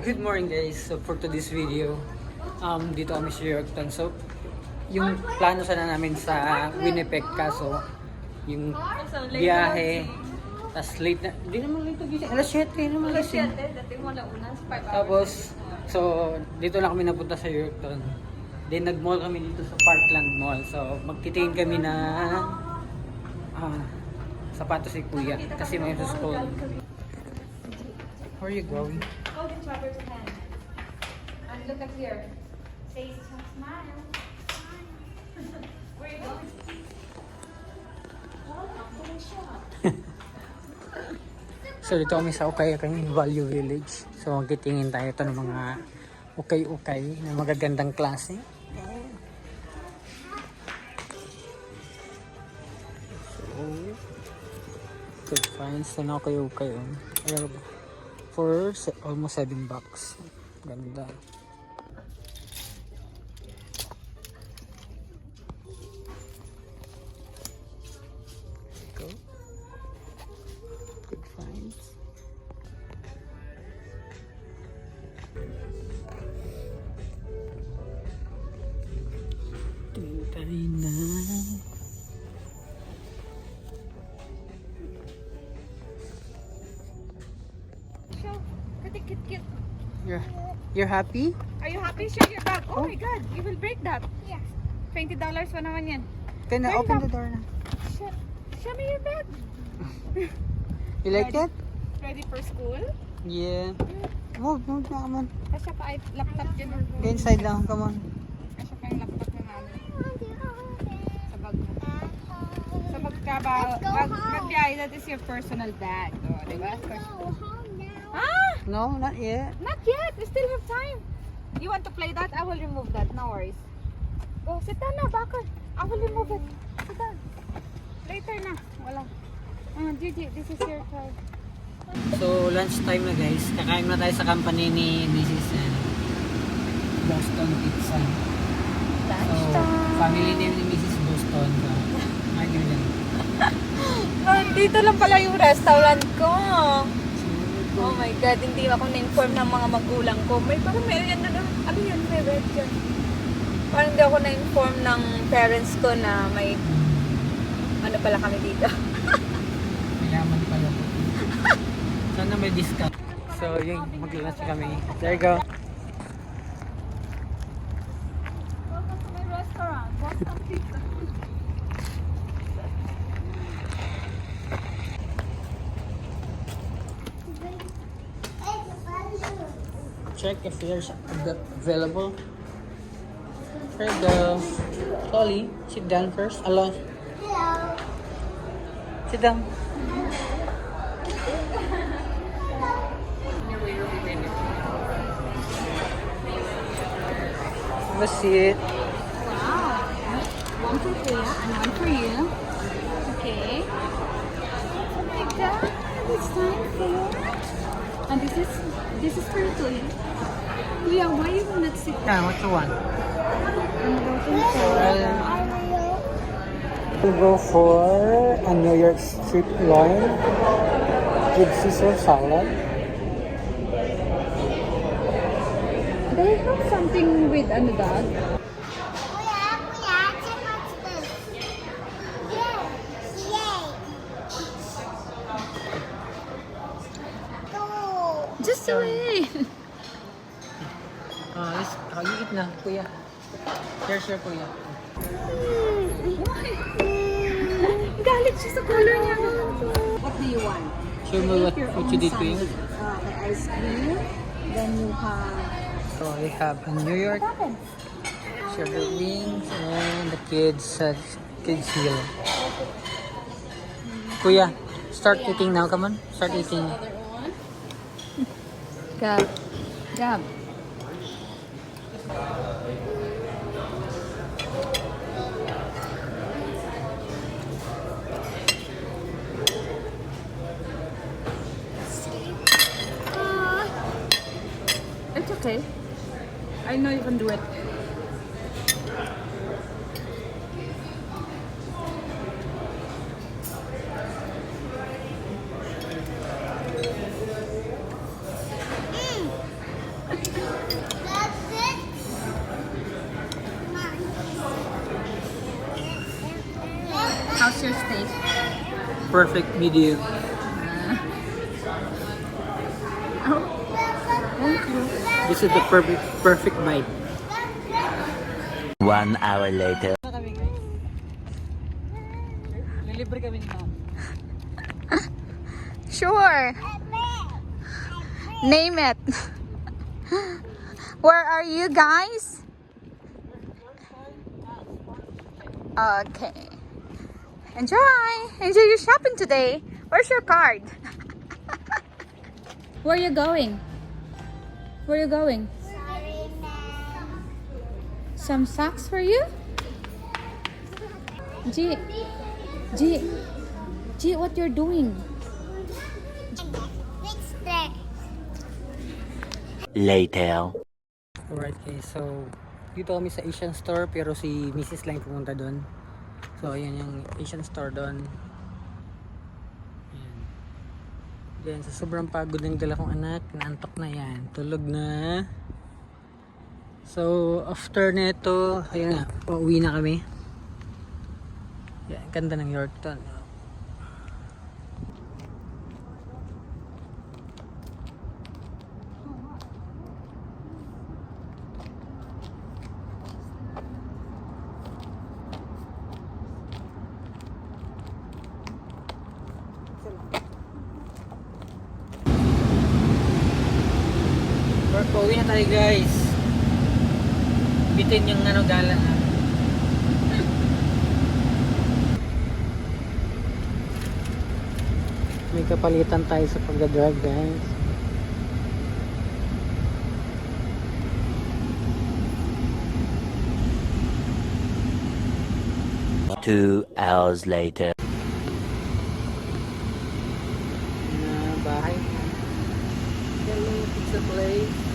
Good morning guys. So for today's video, dito kami sa Yorkton. So yung plano sana namin sa Winnipeg kaso yung biyahe tas late na, hindi naman late gising. Alas 7 naman gising. Tapos so dito lang kami napunta sa Yorkton. Then nag-mall kami dito sa Parkland Mall. So magtitingin kami na sapatos si Kuya kasi may school. Where are you going? Hold each other's hand. And look at here. Say smile. Where are you going? So dito kami sa Ukay-Ukay Value Village. So magtitingin tayo ito ng mga ukay-ukay na magagandang klase. So good finds na ukay-ukay. For almost $7. Ganda. Go. Good finds. Tingin na. Cute. You're happy? Are you happy? Show your bag. Oh my God, you will break that. Yes. $20 pa naman yan. Can I Turn open up. the door na? Show me your bag. You like it? Ready for school? Yeah. Move na, come on. Kasya pa ay laptop dyan. Go inside lang, come on. Kasya pa yung laptop na namin. Sa bag mo. So magbiyahe, that is your personal bag. Oh, diba? Ah! No, not yet. Not yet. We still have time. You want to play that? I will remove that. No worries. Go, sit down na, Bakar. I will remove it. Sit down. Later na. Wala. Gigi, this is your card. So, lunch time na guys. Kakain na tayo sa company ni Mrs. Boston Pizza. So, family name ni Mrs. Boston. Dito lang pala yung restaurant ko. Oh my God, hindi ako na-inform ng mga magulang ko. Parang may yan na. Ano yan? May red yan. Parang hindi ako na-inform ng parents ko na may ano pala kami dito. Mayaman pala po. Sana may discount. So, yung mag-lunch kami. There you go. Welcome to my restaurant. Boston Pizza. Check if there's available. There you go. Holly, sit down first. Alone. Hello. Sit down. Have a seat. Wow. One for Kuya and one for you. Okay. Oh my God, it's time for. And this is for you, Kuya. Kuya, why you will not sit Yeah, what you want? Are We'll go for a New York strip loin with Caesar salad. They have something with ano dad? check what's this. Yes. Yay. Go. Just away. You eat na, kuya. Here's your kuya. Galit siya sa color niya. What do you want? Show me what you did, kuya. Ice cream. Then you have. So we have a New York sugar wings and the kids meal. Kuya, start eating now. Come on, start eating. Gab. Gab. It's okay. I know you can do it. perfect video. This is the perfect bite. 1 hour later. Kami guys. Lilibre kami ni ma'am. Sure. Name it. Where are you guys? Okay. Enjoy. Enjoy your shopping today. Where's your card? Where are you going? Where are you going? Sorry, ma'am. Some socks for you? G. What you're doing? Fix that. Later. Alright guys, so dito kami sa Asian store pero si Mrs. lang pumunta doon. So ayan yung Asian store doon. Ayan. Ayan, sa sobrang pagod ng dala kong anak, naantok na yan. Tulog na. So after nito, ayun nga, pauwi na kami. Yan, ganda ng Yorkton. Pauwi na tayo guys. Bitin yung ano gala na. May kapalitan tayo sa pagdadrive guys. Two hours later. Na bahay na. Hello, pizza place.